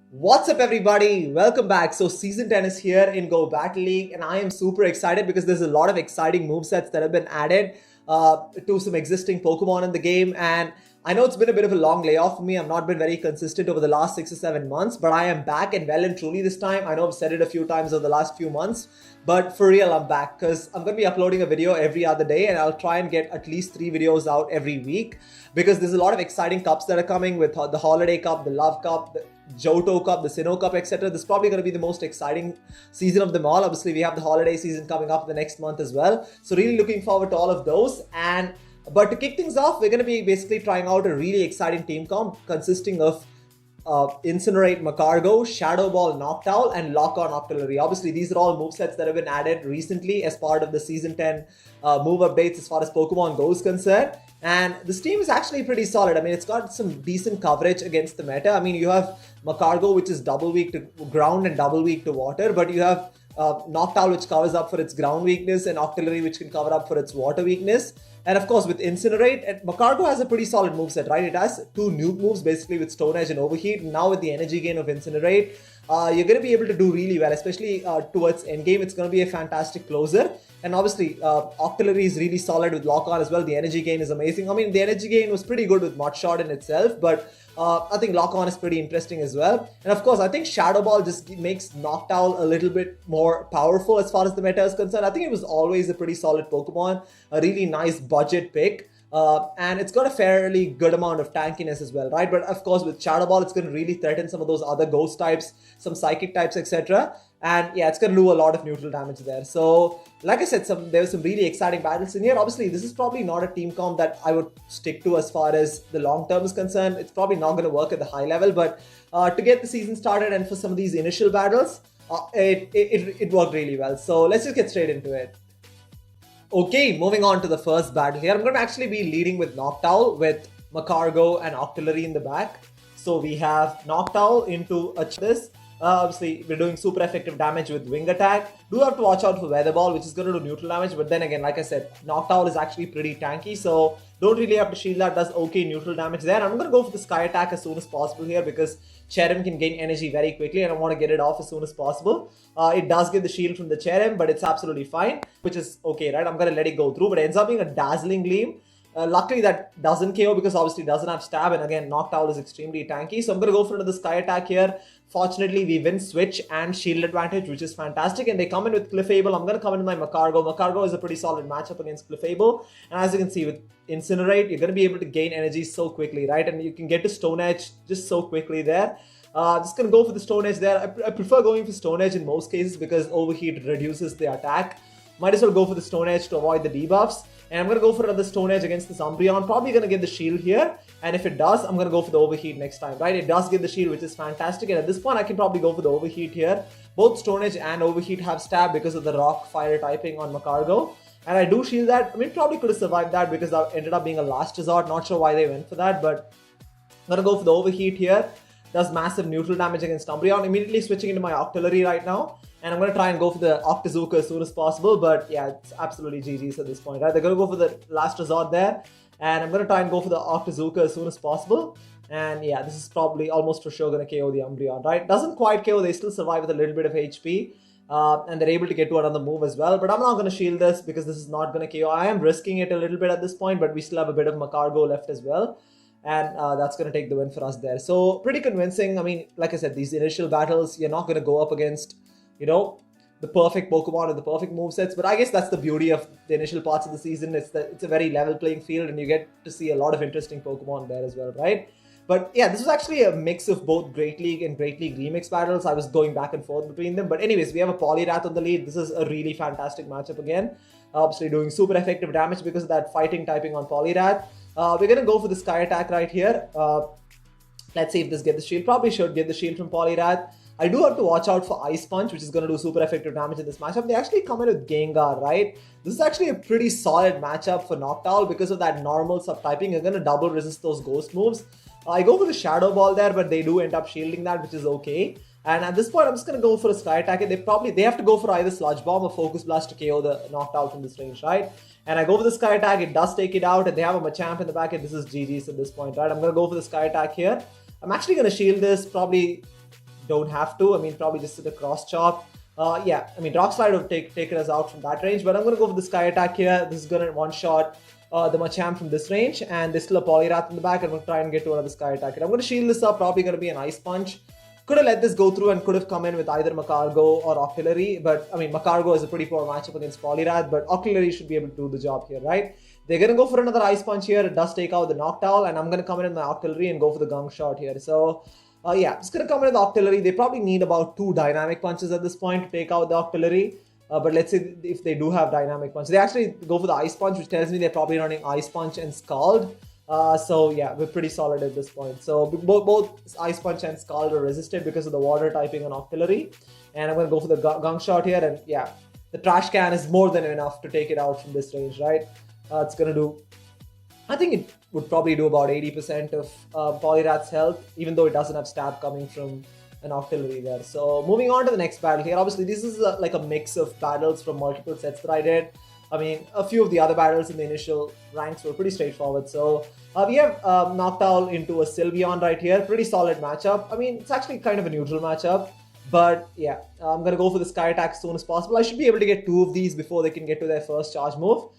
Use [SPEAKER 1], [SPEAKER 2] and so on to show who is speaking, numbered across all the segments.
[SPEAKER 1] What's up, everybody? Welcome back. So, Season 10 is here in Go Battle League, and I am super excited because there's a lot of exciting movesets that have been added to some existing Pokemon in the game. And I know it's been a bit of a long layoff for me. I've not been very consistent over the last 6 or 7 months, but I am back and well and truly this time. I know I've said it a few times over the last few months, but for real, I'm back because I'm going to be uploading a video every other day, and I'll try and get at least 3 videos out every week because there's a lot of exciting cups that are coming with the Holiday Cup, the Love Cup, the Johto Cup, the Sinnoh Cup, etc. This is probably going to be the most exciting season of them all. Obviously, we have the holiday season coming up the next month as well. So really looking forward to all of those. But to kick things off, we're going to be basically trying out a really exciting team comp consisting of Incinerate Magcargo, Shadow Ball Noctowl, and Lock On Octillery. Obviously, these are all movesets that have been added recently as part of the Season 10 move updates as far as Pokemon Go is concerned. And this team is actually pretty solid. I mean, it's got some decent coverage against the meta. I mean, you have Magcargo, which is double weak to ground and double weak to water, but you have Noctowl, which covers up for its ground weakness, and Octillery, which can cover up for its water weakness. And of course, with Incinerate, Magcargo has a pretty solid moveset, right? It has two nuke moves, basically with Stone Edge and Overheat. And now with the energy gain of Incinerate, you're going to be able to do really well, especially towards endgame. It's going to be a fantastic closer. And obviously, Octillery is really solid with Lock On as well. The energy gain is amazing. I mean, the energy gain was pretty good with Mudshot in itself, but I think Lock On is pretty interesting as well. And of course, I think Shadow Ball just makes Noctowl a little bit more powerful as far as the meta is concerned. I think it was always a pretty solid Pokemon, a really nice budget pick. And it's got a fairly good amount of tankiness as well, right? But of course, with Shadow Ball, it's going to really threaten some of those other ghost types, some psychic types, etc. And yeah, it's going to do a lot of neutral damage there. So, like I said, there were some really exciting battles in here. Obviously, this is probably not a team comp that I would stick to as far as the long term is concerned. It's probably not going to work at the high level, but to get the season started and for some of these initial battles, it worked really well. So let's just get straight into it. Okay, moving on to the first battle here. I'm going to actually be leading with Noctowl with Magcargo and Octillery in the back. So we have Noctowl into this. Obviously, we're doing super effective damage with Wing Attack. Do have to watch out for Weather Ball, which is going to do neutral damage. But then again, like I said, Noctowl is actually pretty tanky. So don't really have to shield that. Does okay neutral damage there. I'm going to go for the Sky Attack as soon as possible here because Cherrim can gain energy very quickly and I want to get it off as soon as possible. It does get the shield from the Cherrim, but it's absolutely fine, which is okay, right? I'm going to let it go through, but it ends up being a Dazzling Gleam. Luckily, that doesn't KO because obviously it doesn't have stab, and again, Noctowl is extremely tanky. So I'm going to go for another Sky Attack here. Fortunately, we win Switch and Shield advantage, which is fantastic. And they come in with Clefable. I'm going to come in with my Magcargo. Magcargo is a pretty solid matchup against Clefable. And as you can see, with Incinerate, you're going to be able to gain energy so quickly, right? And you can get to Stone Edge just so quickly there. Just going to go for the Stone Edge there. I prefer going for Stone Edge in most cases because Overheat reduces the attack. Might as well go for the Stone Edge to avoid the debuffs. And I'm going to go for another Stone Edge against this Umbreon. Probably going to get the shield here. And if it does, I'm going to go for the Overheat next time, right? It does get the shield, which is fantastic. And at this point, I can probably go for the Overheat here. Both Stone Edge and Overheat have stab because of the Rock Fire typing on Magcargo. And I do shield that. I mean, probably could have survived that because that ended up being a last resort. Not sure why they went for that, but I'm going to go for the Overheat here. Does massive neutral damage against Umbreon. Immediately switching into my Octillery right now. And I'm going to try and go for the Octazooka as soon as possible. But yeah, it's absolutely GG's at this point, right? They're going to go for the last resort there. And I'm going to try and go for the Octazooka as soon as possible. And yeah, this is probably almost for sure going to KO the Umbreon, right? Doesn't quite KO. They still survive with a little bit of HP. And they're able to get to another move as well. But I'm not going to shield this because this is not going to KO. I am risking it a little bit at this point. But we still have a bit of Magcargo left as well. And that's going to take the win for us there. So pretty convincing. I mean, like I said, these initial battles, you're not going to go up against, the perfect Pokemon or the perfect movesets. But I guess that's the beauty of the initial parts of the season. It's a very level playing field and you get to see a lot of interesting Pokemon there as well, right? But yeah, this was actually a mix of both Great League and Great League Remix battles. I was going back and forth between them. But anyways, we have a Poliwrath on the lead. This is a really fantastic matchup again. Obviously doing super effective damage because of that fighting typing on Poliwrath. We're going to go for the Sky Attack right here. Let's see if this gets the shield. Probably should get the shield from Poliwrath. I do have to watch out for Ice Punch, which is going to do super effective damage in this matchup. They actually come in with Gengar, right? This is actually a pretty solid matchup for Noctowl because of that normal subtyping. You're going to double resist those ghost moves. I go for the Shadow Ball there, but they do end up shielding that, which is okay. And at this point, I'm just going to go for a Sky Attack. They have to go for either Sludge Bomb or Focus Blast to KO the Noctowl from this range, right? And I go for the Sky Attack. It does take it out, and they have a Machamp in the back, and this is GG's at this point, right? I'm going to go for the Sky Attack here. I'm actually going to shield this, probably don't have to. I mean, probably just the cross chop. Yeah, I mean, Rock Slide would take us out from that range, but I'm going to go for the Sky Attack here. This is going to one-shot the Machamp from this range, and there's still a Poliwrath in the back. I'm going to try and get to another Sky Attack. And I'm going to shield this up, probably going to be an Ice Punch. Could have let this go through and could have come in with either Magcargo or Octillery, but I mean, Magcargo is a pretty poor matchup against Poliwrath, but Octillery should be able to do the job here, right? They're going to go for another Ice Punch here. It does take out the Noctowl, and I'm going to come in with my Octillery and go for the Gunk Shot here. So, yeah, just going to come in with the Octillery. They probably need about 2 Dynamic Punches at this point to take out the Octillery. But let's say if they do have Dynamic Punch. They actually go for the Ice Punch, which tells me they're probably running Ice Punch and Scald. So yeah, we're pretty solid at this point. So both Ice Punch and Scald are resisted because of the water typing on Octillery. And I'm going to go for the Gunk Shot here. And yeah, the Trash Can is more than enough to take it out from this range, right? It's going to do... I think it would probably do about 80% of Poliwrath's health, even though it doesn't have stab coming from an Octillery there. So moving on to the next battle here. Obviously, this is like a mix of battles from multiple sets that I did. I mean, a few of the other battles in the initial ranks were pretty straightforward. So we have Noctowl into a Sylveon right here. Pretty solid matchup. I mean, it's actually kind of a neutral matchup. But yeah, I'm going to go for the Sky Attack as soon as possible. I should be able to get 2 of these before they can get to their first charge move.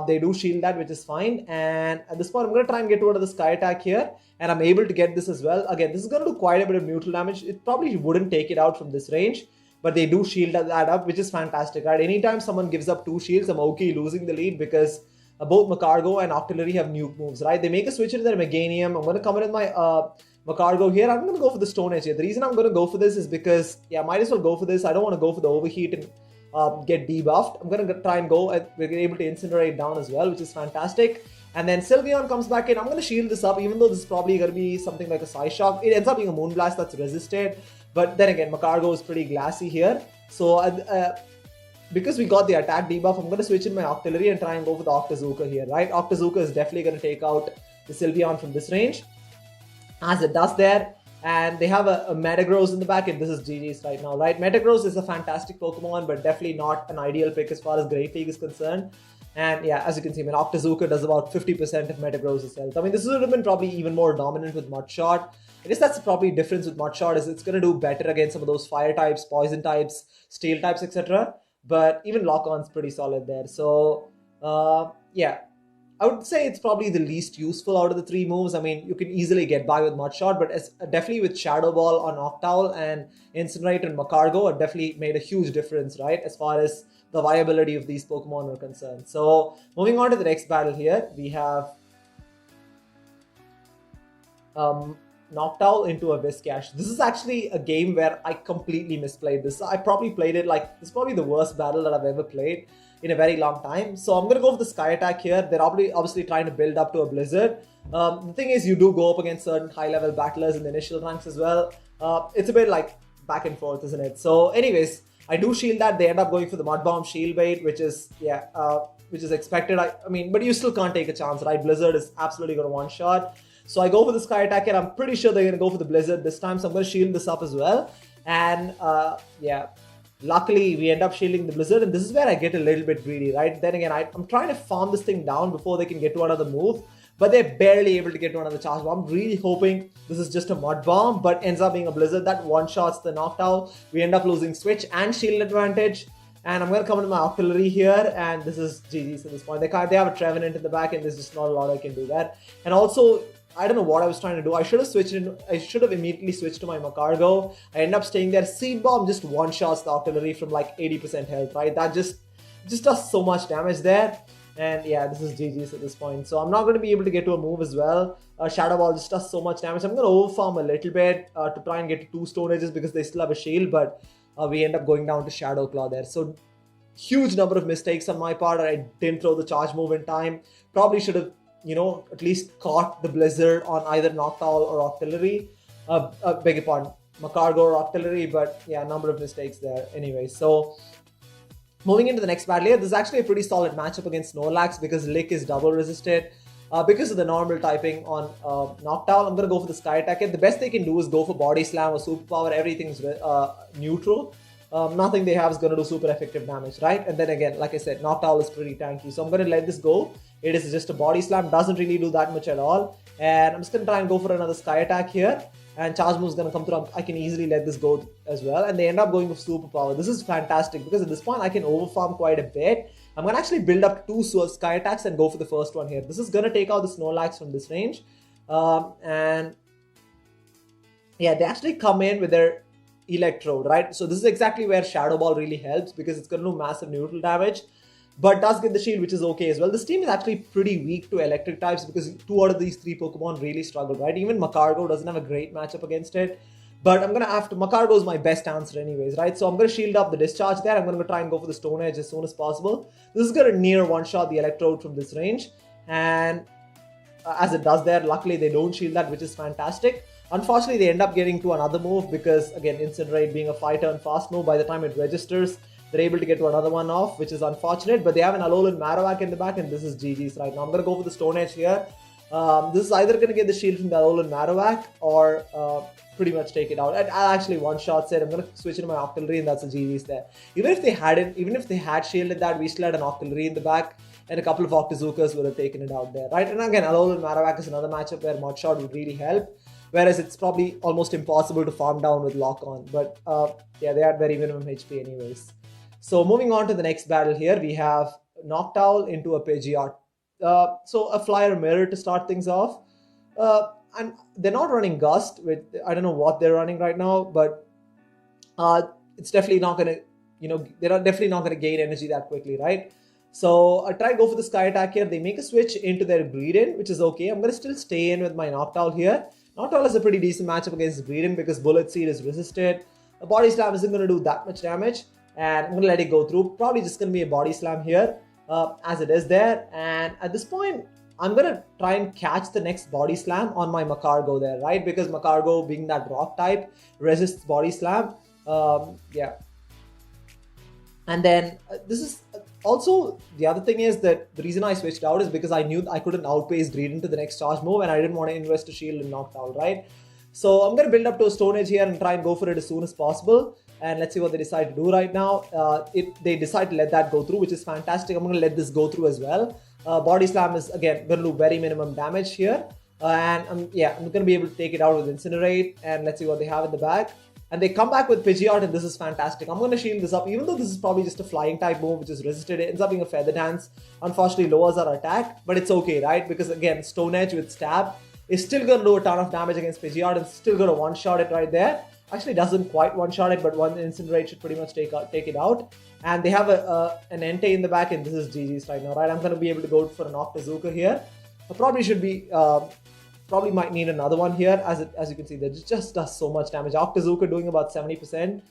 [SPEAKER 1] They do shield that, which is fine. And at this point, I'm going to try and get to another Sky Attack here. And I'm able to get this as well. Again, this is going to do quite a bit of neutral damage. It probably wouldn't take it out from this range. But they do shield that up, which is fantastic, right? Anytime someone gives up 2 shields, I'm okay losing the lead because both Magcargo and Octillery have nuke moves, right? They make a switch into their Meganium. I'm going to come in with my Magcargo here. I'm going to go for the Stone Edge here. The reason I'm going to go for this is because, yeah, might as well go for this. I don't want to go for the Overheat and get debuffed. I'm going to try and go. We're able to Incinerate down as well, which is fantastic. And then Sylveon comes back in. I'm going to shield this up, even though this is probably going to be something like a Psyshock. It ends up being a Moonblast that's resisted. But then again, Magcargo is pretty glassy here. So because we got the attack debuff, I'm going to switch in my Octillery and try and go for the Octazooka here, right? Octazooka is definitely going to take out the Sylveon from this range, as it does there. And they have a Metagross in the back, and this is GG's right now, right? Metagross is a fantastic Pokemon, but definitely not an ideal pick as far as Great League is concerned. And yeah, as you can see, I mean, Octazooka does about 50% of Metagross' health. I mean, this would have been probably even more dominant with Mudshot. I guess that's probably the difference with Mudshot is it's going to do better against some of those fire types, poison types, steel types, etc. But even Lock-On's pretty solid there. So, yeah, I would say it's probably the least useful out of the 3 moves. I mean, you can easily get by with Mudshot, but definitely with Shadow Ball on Noctowl and Incinerate and Magcargo, it definitely made a huge difference, right, as far as the viability of these Pokemon are concerned. So, moving on to the next battle here, we have Noctowl into a Whiscash. This is actually a game where I completely misplayed this. I probably played it like, this is probably the worst battle that I've ever played in a very long time. So I'm going to go for the Sky Attack here. They're obviously trying to build up to a Blizzard. The thing is, you do go up against certain high-level battlers in the initial ranks as well. It's a bit like back and forth, isn't it? So anyways, I do shield that. They end up going for the Mud Bomb Shield Bait, which is, yeah, which is expected. I mean, but you still can't take a chance, right? Blizzard is absolutely going to one-shot. So I go for the Sky Attack and I'm pretty sure they're going to go for the Blizzard this time. So I'm going to shield this up as well. And yeah, luckily we end up shielding the Blizzard. And this is where I get a little bit greedy, right? Then again, I'm trying to farm this thing down before they can get to another move. But they're barely able to get to another charge bomb. I'm really hoping this is just a Mud Bomb, but ends up being a Blizzard that one-shots the Noctowl. We end up losing Switch and Shield advantage. And I'm going to come into my Octillery here, and this is GG's at this point. They have a Trevenant in the back, and there's just not a lot I can do there. And also, I don't know what I was trying to do. I should have immediately switched to my Magcargo. I end up staying there. Seed Bomb just one-shots the Octillery from like 80% health, right? That just does so much damage there. And yeah, this is GG's at this point. So I'm not going to be able to get to a move as well. Shadow Ball just does so much damage. I'm going to overfarm a little bit to try and get to 2 Stone Edges because they still have a shield, but we end up going down to Shadow Claw there. So huge number of mistakes on my part. I didn't throw the charge move in time. Probably should have, you know, at least caught the Blizzard on either Noctowl or Octillery. Beg your pardon, Magcargo or Octillery, but yeah, a number of mistakes there anyway. So moving into the next battle here, this is actually a pretty solid matchup against Snorlax because Lick is double resisted. Because of the normal typing on Noctowl, I'm going to go for the Sky Attack. The best they can do is go for Body Slam or Superpower. Everything's neutral. Nothing they have is going to do super effective damage, right? And then again, like I said, Noctowl is pretty tanky. So I'm going to let this go. It is just a Body Slam. Doesn't really do that much at all. And I'm just going to try and go for another Sky Attack here. and charge move is going to come through. I can easily let this go as well, and they end up going with superpower. This is fantastic because at this point I can overfarm quite a bit. I'm going to actually build up 2 sky attacks and go for the first one here. This is going to take out the Snorlax from this range, and yeah, they actually come in with their Electrode, right? So this is exactly where Shadow Ball really helps because it's going to do massive neutral damage, but does get the shield, which is okay as well. This team is actually pretty weak to electric types because 2 out of these 3 Pokemon really struggle, right? Even Magcargo doesn't have a great matchup against it, but I'm going to have to... Magcargo is my best answer anyways, right? So I'm going to shield up the Discharge there. I'm going to try and go for the Stone Edge as soon as possible. This is going to near one-shot the Electrode from this range, and as it does there, luckily they don't shield that, which is fantastic. Unfortunately, they end up getting to another move because, again, Incinerate being a 5-turn fast move, by the time it registers, they're able to get to another one off, which is unfortunate. But they have an Alolan Marowak in the back, and this is GG's right now. I'm going to go for the Stone Edge here. This is either going to get the shield from the Alolan Marowak or pretty much take it out. I'll actually one-shot it. I'm going to switch into my Octillery, and that's a GG's there. Even if they had shielded that, we still had an Octillery in the back, and a couple of Octazookas would have taken it out there, right? And again, Alolan Marowak is another matchup where Mud Shot would really help. Whereas it's probably almost impossible to farm down with Lock On. But yeah, they had very minimum HP anyways. So moving on to the next battle here, we have Noctowl into a Pidgeot. So a Flyer Mirror to start things off. And they're not running Gust. I don't know what they're running right now, but it's definitely not going to, they're definitely not going to gain energy that quickly, right? So I try to go for the Sky Attack here. They make a switch into their Greedent, which is okay. I'm going to still stay in with my Noctowl here. Noctowl is a pretty decent matchup against Greedent because Bullet Seed is resisted. A Body Slam isn't going to do that much damage, and I'm going to let it go through. Probably just going to be a Body Slam here, as it is there. And at this point, I'm going to try and catch the next Body Slam on my Magcargo there, right? Because Magcargo, being that rock type, resists Body Slam. Yeah. And then this is also the other thing is that the reason I switched out is because I knew I couldn't outpace Greedent to the next charge move, and I didn't want to invest a shield in Noctowl, right? So I'm going to build up to a Stone Edge here and try and go for it as soon as possible. And let's see what they decide to do right now. They decide to let that go through, which is fantastic. I'm going to let this go through as well. Body Slam is, again, going to do very minimum damage here. And I'm going to be able to take it out with Incinerate. And let's see what they have in the back. And they come back with Pidgeot, and this is fantastic. I'm going to shield this up, even though this is probably just a flying type move, which is resisted. It ends up being a Feather Dance. Unfortunately, lowers our attack, but it's okay, right? Because again, Stone Edge with Stab is still going to do a ton of damage against Pidgeot, and still going to one-shot it right there. Actually, doesn't quite one-shot it, but one Incinerate should pretty much take it out. And they have an Entei in the back, and this is GG's right now, right? I'm going to be able to go for an Octazooka here. I probably should be... Probably might need another one here, as you can see, that just does so much damage. Octazooka doing about 70%.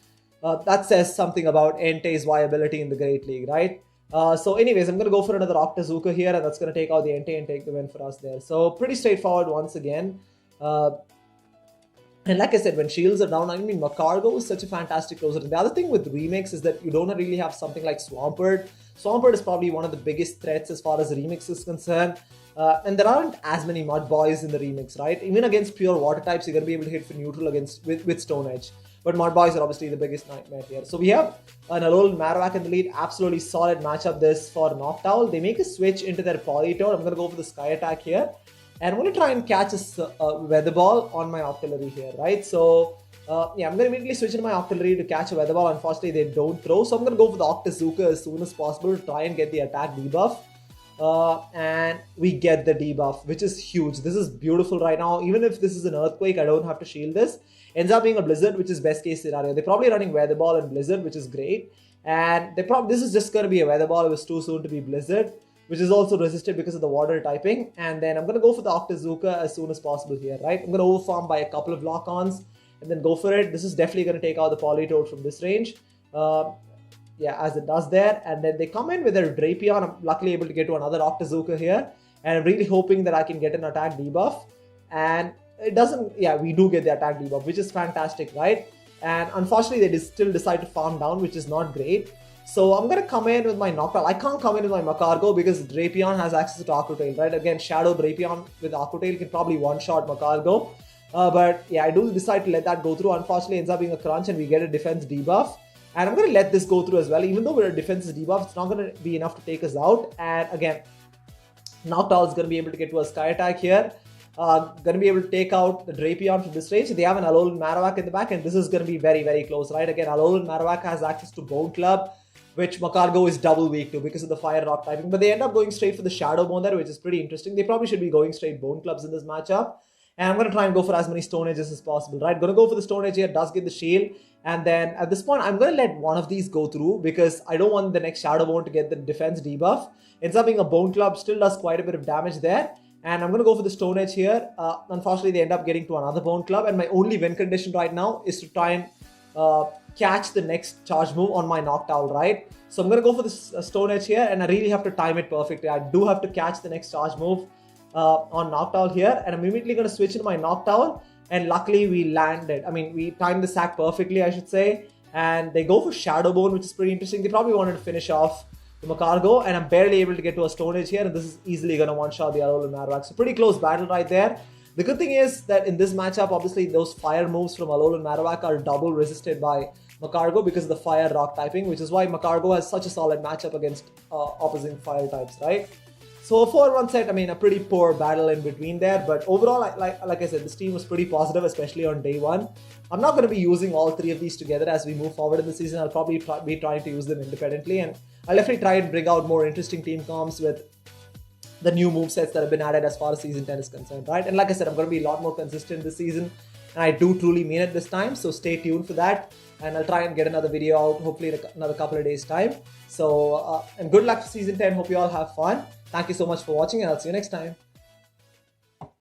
[SPEAKER 1] That says something about Entei's viability in the Great League, right? So anyways, I'm going to go for another Octazooka here, and that's going to take out the Entei and take the win for us there. So pretty straightforward once again. And like I said, when shields are down, I mean, Magcargo is such a fantastic closer. And the other thing with Remix is that you don't really have something like Swampert. Swampert is probably one of the biggest threats as far as Remix is concerned. And there aren't as many Mud Boys in the Remix, right? Even against pure water types, you're going to be able to hit for neutral with Stone Edge. But Mud Boys are obviously the biggest nightmare here. So we have an Alolan Marowak in the lead. Absolutely solid matchup this for Noctowl. They make a switch into their Politoed. I'm going to go for the Sky Attack here. And I'm going to try and catch a Weather Ball on my Octillery here, right? So, I'm going to immediately switch into my Octillery to catch a Weather Ball. Unfortunately, they don't throw. So I'm going to go for the Octazooka as soon as possible to try and get the attack debuff. And we get the debuff, which is huge. This is beautiful right now. Even if this is an Earthquake, I don't have to shield this. Ends up being a Blizzard, which is best case scenario. They're probably running Weather Ball and Blizzard, which is great. And this is just going to be a Weather Ball. It was too soon to be Blizzard, which is also resisted because of the water typing. And then I'm going to go for the Octazooka as soon as possible here, right? I'm going to overfarm by a couple of lock-ons and then go for it. This is definitely going to take out the Politoed from this range. As it does there. And then they come in with their Drapion. I'm luckily able to get to another Octazooka here. And I'm really hoping that I can get an attack debuff. And it doesn't, we do get the attack debuff, which is fantastic, right? And unfortunately, they still decide to farm down, which is not great. So I'm going to come in with my Noctowl. I can't come in with my Magcargo because Drapion has access to Aqua Tail, right? Again, Shadow Drapion with Aqua Tail can probably one-shot Magcargo. I do decide to let that go through. Unfortunately, it ends up being a crunch and we get a defense debuff. And I'm going to let this go through as well. Even though we're a defense debuff, it's not going to be enough to take us out. And again, Noctowl is going to be able to get to a Sky Attack here. going to be able to take out the Drapion from this range. They have an Alolan Marowak in the back, and this is going to be very, very close, right? Again, Alolan Marowak has access to Bone Club, which Magcargo is double weak to because of the Fire Rock typing. But they end up going straight for the Shadow Bone there, which is pretty interesting. They probably should be going straight Bone Clubs in this matchup. And I'm going to try and go for as many Stone Edges as possible, right? Going to go for the Stone Edge here, does get the shield. And then at this point, I'm going to let one of these go through because I don't want the next Shadow Bone to get the defense debuff. Ends up being a Bone Club, still does quite a bit of damage there. And I'm going to go for the Stone Edge here. Unfortunately, they end up getting to another Bone Club. And my only win condition right now is to try and catch the next charge move on my Noctowl, right? So I'm going to go for this Stone Edge here. And I really have to time it perfectly. I do have to catch the next charge move on Noctowl here, and I'm immediately going to switch into my Noctowl, and luckily we landed. I mean, we timed the sack perfectly, I should say, and they go for Shadow Bone, which is pretty interesting. They probably wanted to finish off the Magcargo, and I'm barely able to get to a Stone Edge here, and this is easily going to one-shot the Alolan Marowak. So pretty close battle right there. The good thing is that in this matchup, obviously those fire moves from Alolan Marowak are double resisted by Magcargo because of the fire rock typing, which is why Magcargo has such a solid matchup against opposing fire types, right? So 4-1 set, I mean, a pretty poor battle in between there. But overall, like I said, this team was pretty positive, especially on day one. I'm not going to be using all three of these together as we move forward in the season. I'll probably be trying to use them independently. And I'll definitely try and bring out more interesting team comps with the new movesets that have been added as far as Season 10 is concerned, right? And like I said, I'm going to be a lot more consistent this season. And I do truly mean it this time. So stay tuned for that. And I'll try and get another video out, hopefully in another couple of days' time. So, and good luck for Season 10. Hope you all have fun. Thank you so much for watching, and I'll see you next time.